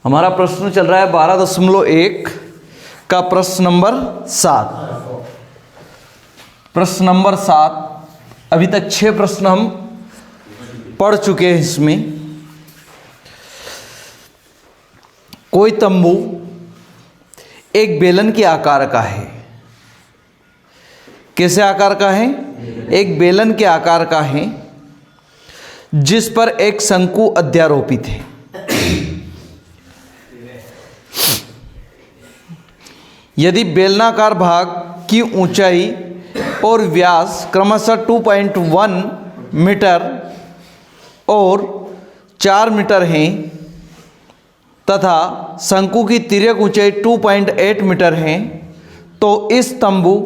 हमारा प्रश्न चल रहा है 12.1 का प्रश्न नंबर 7। प्रश्न नंबर 7, अभी तक 6 प्रश्न हम पढ़ चुके हैं। इसमें कोई तंबू एक बेलन के आकार का है। कैसे आकार का है? एक बेलन के आकार का है जिस पर एक शंकु अध्यारोपित है। यदि बेलनाकार भाग की ऊंचाई और व्यास क्रमशः 2.1 मीटर और 4 मीटर हैं तथा शंकु की तिर्यक ऊंचाई 2.8 मीटर है, तो इस तंबू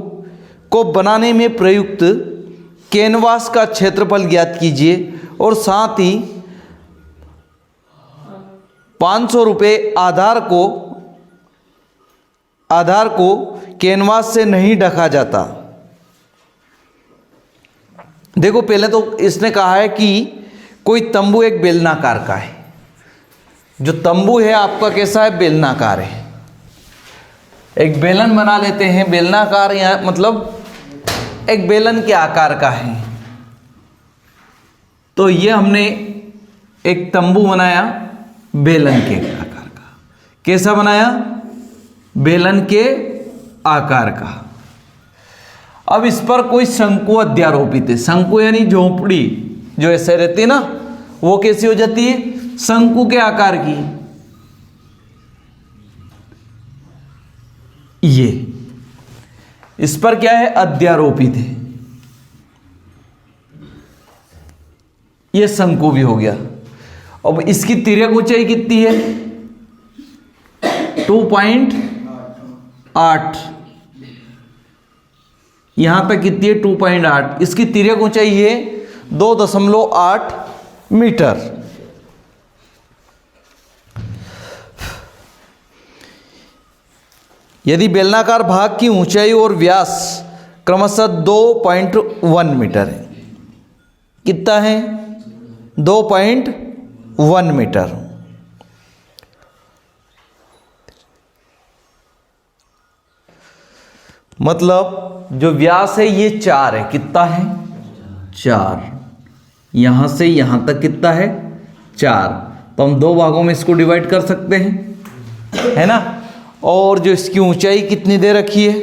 को बनाने में प्रयुक्त कैनवास का क्षेत्रफल ज्ञात कीजिए और साथ ही 500 रुपये आधार को कैनवास से नहीं ढका जाता। देखो, पहले तो इसने कहा है कि कोई तंबू एक बेलनाकार का है। जो तंबू है आपका कैसा है? बेलनाकार है। एक बेलन बना लेते हैं। बेलनाकार यहाँ मतलब एक बेलन के आकार का है। तो ये हमने एक तंबू बनाया बेलन के आकार का। कैसा बनाया? बेलन के आकार का। अब इस पर कोई शंकु अध्यारोपित है। शंकु यानी झोपड़ी जो ऐसे रहती है ना, वो कैसी हो जाती है? शंकु के आकार की। ये इस पर क्या है? अध्यारोपित है। ये शंकु भी हो गया। अब इसकी तिर्यक ऊंचाई कितनी है? 2.8। यहां तक कितनी है? 2.8। इसकी तिर्यक ऊंचाई है 2.8 मीटर। यदि बेलनाकार भाग की ऊंचाई और व्यास क्रमशः 2.1 मीटर है। कितना है? 2.1 मीटर। मतलब जो व्यास है ये 4 है। कितना है? 4। यहां से यहां तक कितना है? 4। तो हम 2 भागों में इसको डिवाइड कर सकते हैं, है ना। और जो इसकी ऊंचाई कितनी दे रखी है?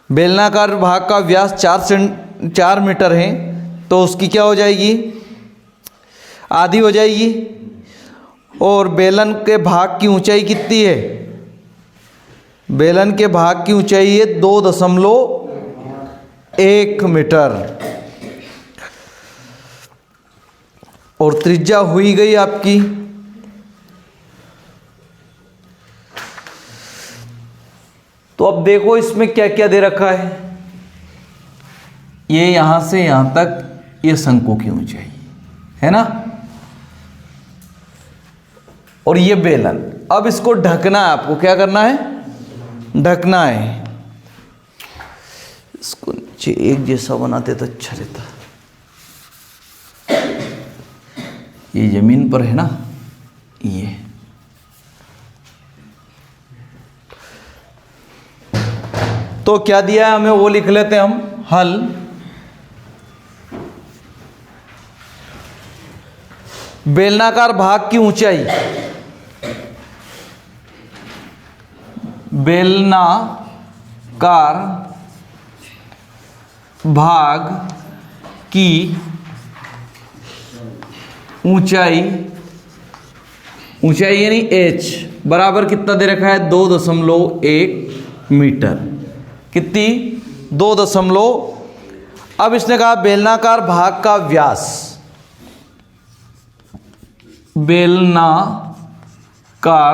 बेलनाकार भाग का व्यास 4 मीटर है, तो उसकी क्या हो जाएगी? आधी हो जाएगी। और बेलन के भाग की ऊंचाई कितनी है? बेलन के भाग की ऊंचाई है 2.1 मीटर। और त्रिज्या हुई गई आपकी तो अब देखो इसमें क्या क्या दे रखा है। ये यहां से यहां तक ये शंकु की ऊंचाई है ना, और ये बेलन। अब इसको ढकना है आपको। क्या करना है? ढकना है। इसको नीचे एक जैसा बनाते तो अच्छा रहता। ये जमीन पर है ना, ये तो क्या दिया है हमें वो लिख लेते हैं हम। हल बेलनाकार भाग की ऊंचाई, बेलनाकार भाग की ऊंचाई यानी h बराबर कितना दे रखा है? 2.1 मीटर। कितनी? 2. अब इसने कहा बेलनाकार भाग का व्यास। बेलनाकार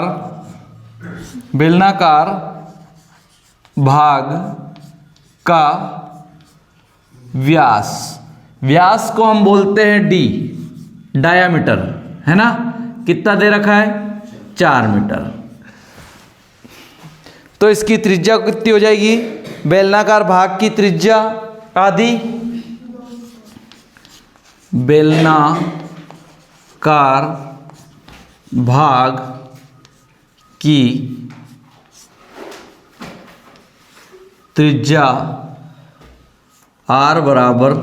भाग का व्यास को हम बोलते हैं d, डायामीटर, है ना। कितना दे रखा है? 4 मीटर। तो इसकी त्रिज्या कितनी हो जाएगी? बेलनाकार भाग की त्रिज्या आधी, बेलनाकार कार भाग की त्रिज्या r बराबर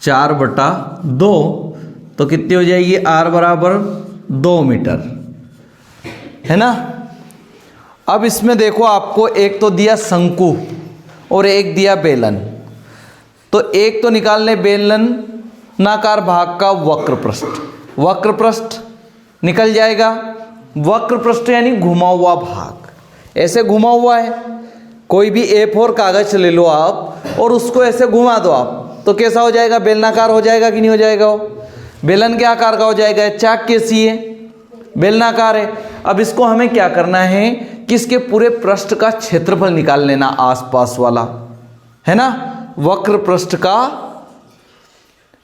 4/2, तो कितनी हो जाएगी? r बराबर 2 मीटर, है ना। अब इसमें देखो, आपको एक तो दिया शंकु और एक दिया बेलन, तो एक तो निकालने बेलनाकार भाग का वक्र पृष्ठ। वक्र पृष्ठ निकल जाएगा, वक्र पृष्ठ यानी घुमा हुआ भाग, ऐसे घुमा हुआ है। कोई भी A4 कागज ले लो आप और उसको ऐसे घुमा दो आप, तो कैसा हो जाएगा? बेलनाकार हो जाएगा कि नहीं हो जाएगा? वो बेलन के आकार का हो जाएगा। चाक कैसी है? बेलनाकार है। अब इसको हमें क्या करना है कि इसके पूरे पृष्ठ का क्षेत्रफल निकाल लेना, आसपास वाला, है ना। वक्र पृष्ठ का,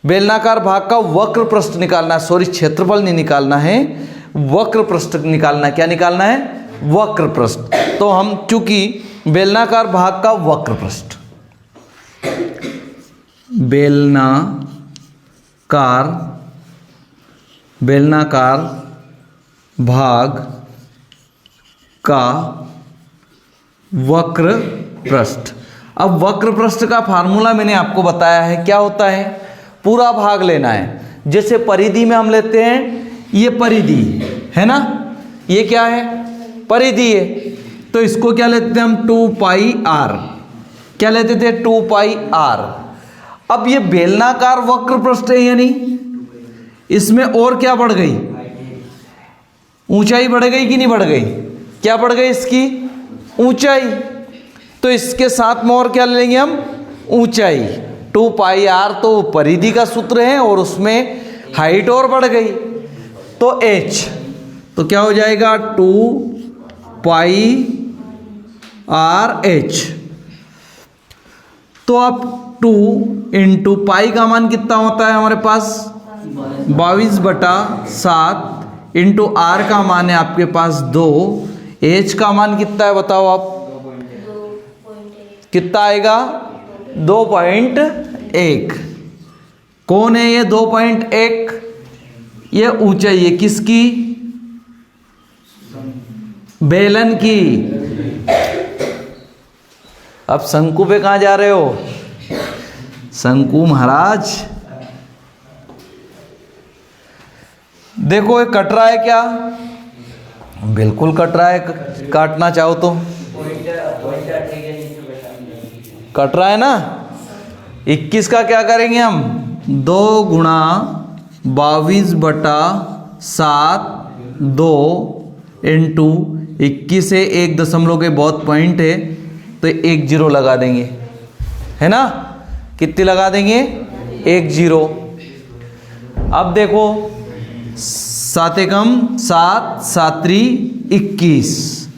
बेलनाकार भाग का वक्र पृष्ठ निकालना, सॉरी क्षेत्रफल नहीं निकालना है, वक्र पृष्ठ निकालना। क्या निकालना है? वक्र पृष्ठ। तो हम चूंकि बेलनाकार भाग का वक्र पृष्ठ, बेलनाकार भाग का वक्र पृष्ठ। अब वक्र पृष्ठ का फार्मूला मैंने आपको बताया है, क्या होता है? पूरा भाग लेना है। जैसे परिधि में हम लेते हैं, ये परिधि है ना, ये क्या है? परिधि है, तो इसको क्या लेते थे हम? 2πr। क्या लेते थे? 2πr। अब ये बेलनाकार वक्र पृष्ठ है, यानी इसमें और क्या बढ़ गई? ऊंचाई बढ़ गई कि नहीं बढ़ गई? क्या बढ़ गई इसकी? ऊंचाई। तो इसके साथ में और क्या लेंगे हम? ऊंचाई। 2πr तो परिधि का सूत्र है और उसमें हाइट और बढ़ गई, तो h, तो क्या हो जाएगा? 2πrh। तो अब 2 इंटू पाई का मान कितना होता है हमारे पास? 22/7 इंटू आर का मान है आपके पास 2, एच का मान कितना है बताओ आप? कितना आएगा? 2.1। कौन है ये 2.1? ये ऊंचाई है किसकी? बेलन की। अब शंकु पे कहाँ जा रहे हो? शंकु महाराज देखो, ये कट रहा है क्या? बिल्कुल कट रहा है, काटना चाहो तो कट रहा है ना। 21 का क्या करेंगे हम? 2 गुणा 22/7 2 इंटू 21 है, 1 दशमलव के बहुत पॉइंट है, तो 1 0 लगा देंगे, है ना। कितनी लगा देंगे? 1 0। अब देखो, 7 एकम 7, 7 3 21।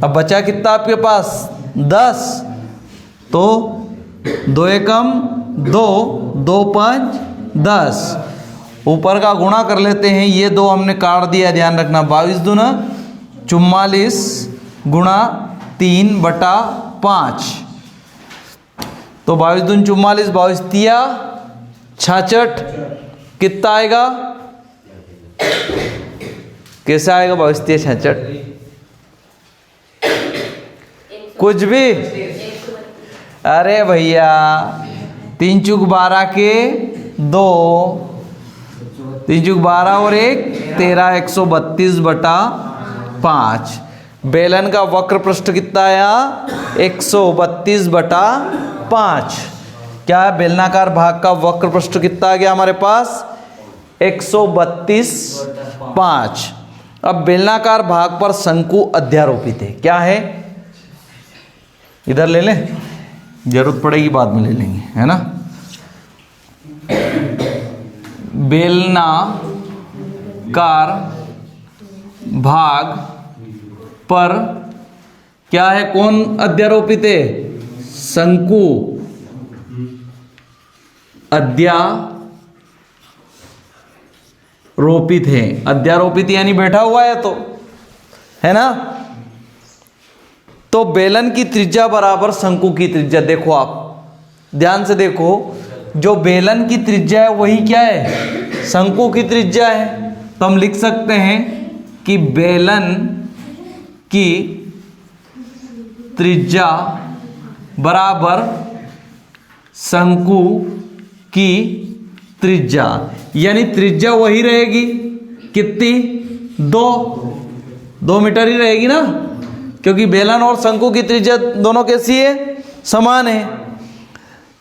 अब बचा कितना आपके पास? 10। तो 2 एकम 2, 2 5 10। ऊपर का गुणा कर लेते हैं, ये 2 हमने काट दिया, ध्यान रखना। 22 दूना 44 गुणा 3/5, तो 22 दून 44, 22 तिया 66। कितना आएगा? कैसा आएगा? 22 तिया 66। कुछ भी? अरे भैया 3 चूक 12 के 2, 3 चूक 12 और 1 13, 132/5। बेलन का वक्र पृष्ठ कितना आया? 132/5। क्या है? बेलनाकार भाग का वक्र पृष्ठ कितना आ गया हमारे पास? 132/5। अब बेलनाकार भाग पर शंकु अध्यारोपित है, क्या है? इधर ले लें, जरूरत पड़ेगी बाद में ले लेंगे, है ना। बेलनाकार भाग पर क्या है? कौन अध्यारोपित है? शंकु अध्यारोपित है। अध्यारोपित यानी बैठा हुआ है, तो है ना। तो बेलन की त्रिज्या बराबर शंकु की त्रिज्या। देखो आप ध्यान से देखो, जो बेलन की त्रिज्या है वही क्या है, शंकु की त्रिज्या है। तो हम लिख सकते हैं कि बेलन की त्रिज्या बराबर शंकु की त्रिज्या, यानी त्रिज्या वही रहेगी कितनी, 2 मीटर ही रहेगी ना, क्योंकि बेलन और शंकु की त्रिज्या दोनों कैसी है, समान है।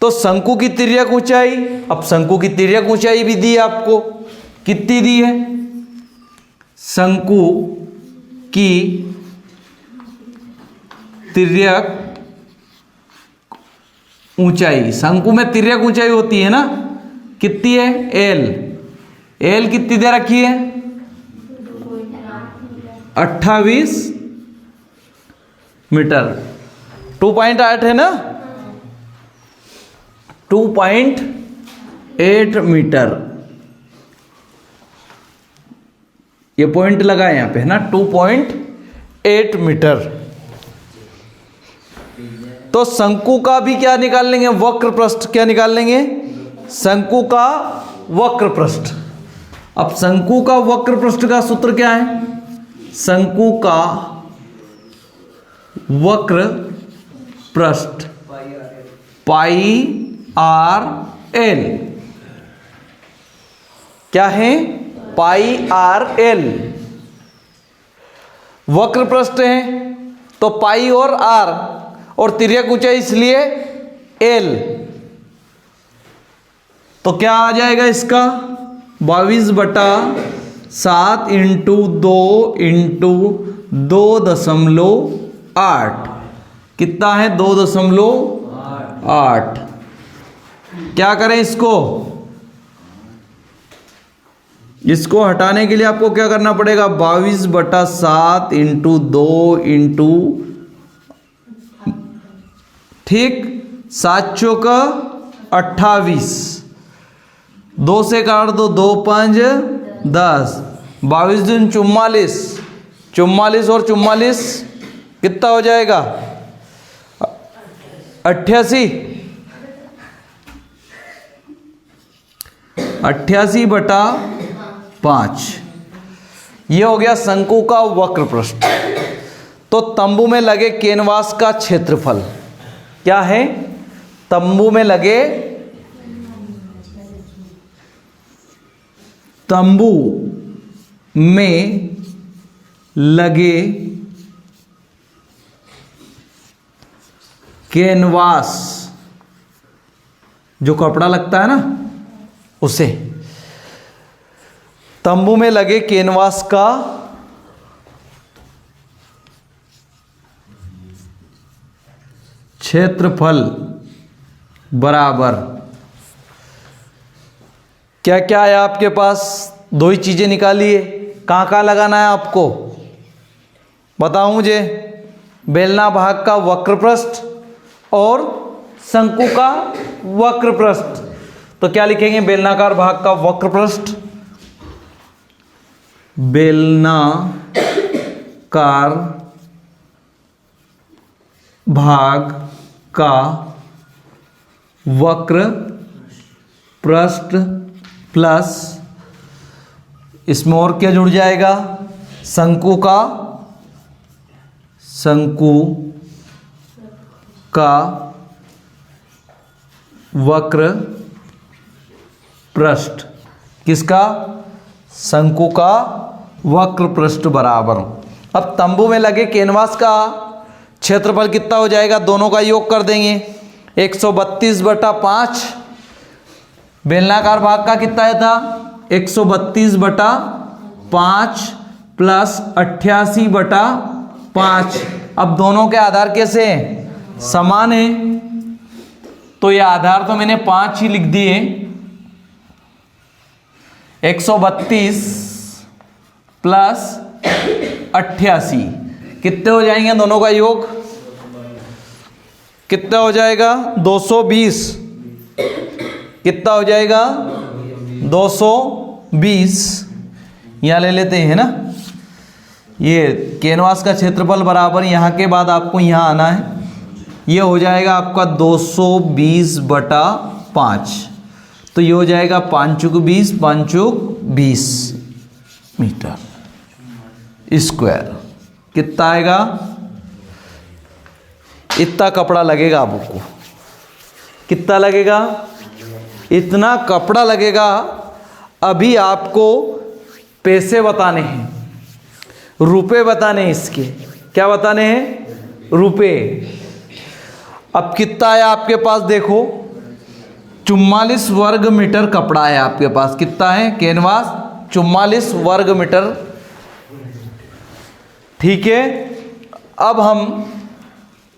तो शंकु की तिर्यक ऊंचाई, अब शंकु की तिर्यक ऊंचाई भी दी आपको, कितनी दी है, शंकु की तिर्यक ऊंचाई, शंकु में तिर्यक ऊंचाई होती है ना, कितनी है, एल कितनी दे रखी है, 28 मीटर, 2.8 है ना, 2.8 मीटर, ये पॉइंट लगा यहां पे है ना, 2.8 मीटर। तो शंकु का भी क्या निकाल लेंगे, वक्र पृष्ठ, क्या निकाल लेंगे, शंकु का वक्र पृष्ठ। अब शंकु का वक्र पृष्ठ का सूत्र क्या है, शंकु का वक्र पृष्ठ पाई आर एल, क्या है, पाई आर एल। वक्र पृष्ठ है तो पाई और आर, और तिर्यक ऊंचाई इसलिए एल, तो क्या आ जाएगा इसका 22/7 इंटू 2 इंटू 2.8, कितना है, 2.8। क्या करें इसको हटाने के लिए आपको क्या करना पड़ेगा, 22/7 इंटू 2 इंटू, ठीक, 7 चौक 28, 2 से काट दो, 2 5 10, 22 दूनी 44, 44 और 44 कितना हो जाएगा, 88, 88/5। ये हो गया शंकु का वक्र पृष्ठ। तो तंबू में लगे कैनवास का क्षेत्रफल क्या है, तंबू में लगे कैनवास, जो कपड़ा लगता है ना उसे, तंबू में लगे कैनवास का क्षेत्रफल बराबर, क्या क्या है आपके पास, 2 ही चीजें निकालिए, कहां कहां लगाना है आपको बताओ मुझे, बेलना भाग का वक्र पृष्ठ और शंकु का वक्र पृष्ठ। तो क्या लिखेंगे, बेलनाकार भाग का वक्र पृष्ठ, बेलनाकार भाग का वक्र पृष्ठ प्लस, इसमें और क्या जुड़ जाएगा, शंकु का वक्र पृष्ठ, किसका, शंकु का वक्र पृष्ठ बराबर। अब तंबू में लगे कैनवास का क्षेत्रफल कितना हो जाएगा, दोनों का योग कर देंगे, 132/5, बेलनाकार भाग का कितना था, 132/5 प्लस 88/5। अब दोनों के आधार कैसे हैं, समान है, तो ये आधार तो मैंने 5 ही लिख दिए, 132 प्लस 88, कितने हो जाएंगे दोनों का योग, कितना हो जाएगा, 220, कितना हो जाएगा, 220, यहाँ ले लेते हैं ना, ये कैनवास का क्षेत्रफल बराबर, यहाँ के बाद आपको यहाँ आना है, ये हो जाएगा आपका 220/5, तो ये हो जाएगा 5 चुक 20, 5 चुक 20 मीटर स्क्वायर। कितना आएगा? इतना कपड़ा लगेगा आपको। कितना लगेगा? इतना कपड़ा लगेगा। अभी आपको पैसे बताने हैं, रुपए बताने हैं इसके। क्या बताने हैं? रुपए। अब कितना है आपके पास? देखो 44 वर्ग मीटर कपड़ा है आपके पास। कितना है? कैनवास 44 वर्ग मीटर। ठीक है, अब हम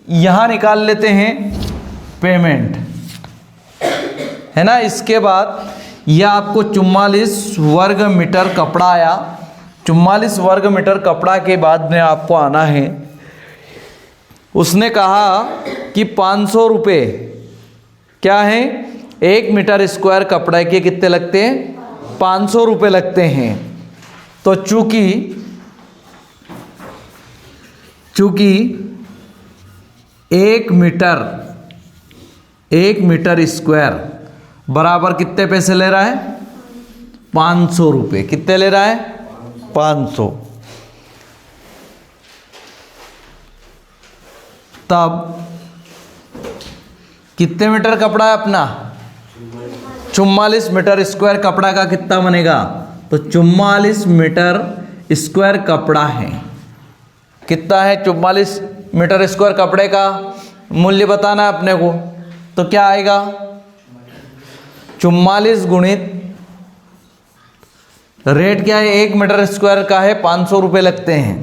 यहां निकाल लेते हैं पेमेंट, है ना। इसके बाद यह आपको 44 वर्ग मीटर कपड़ा आया। 44 वर्ग मीटर कपड़ा के बाद में आपको आना है, उसने कहा कि 500 रुपये क्या है? 1 मीटर स्क्वायर कपड़े के कितने लगते हैं? 500 रुपये लगते हैं। तो चूंकि 1 मीटर स्क्वायर बराबर कितने पैसे ले रहा है? 500 रुपये। कितने ले रहा है? 500। तब कितने मीटर कपड़ा है अपना? 44 मीटर स्क्वायर कपड़ा का कितना बनेगा? तो 44 मीटर स्क्वायर कपड़ा है। कितना है? 44 मीटर स्क्वायर कपड़े का मूल्य बताना है अपने को। तो क्या आएगा? 44 गुणित रेट क्या है? 1 मीटर स्क्वायर का है 500 रुपये लगते हैं।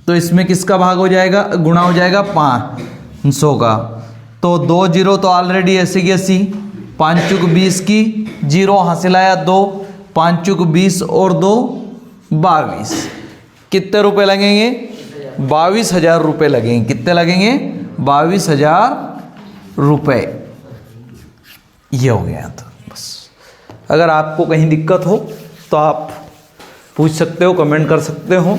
तो इसमें किसका भाग हो जाएगा? गुणा हो जाएगा 500 का। तो 2 जीरो तो ऑलरेडी ऐसे की ऐसी। 5 चुक 20 की जीरो हासिल आया 2। 5 चुक 20 और 2 22। कितने रुपए लगेंगे? 22,000 रुपये लगेंगे। कितने लगेंगे? 22,000 रुपये। ये हो गया। तो बस, अगर आपको कहीं दिक्कत हो तो आप पूछ सकते हो, कमेंट कर सकते हो।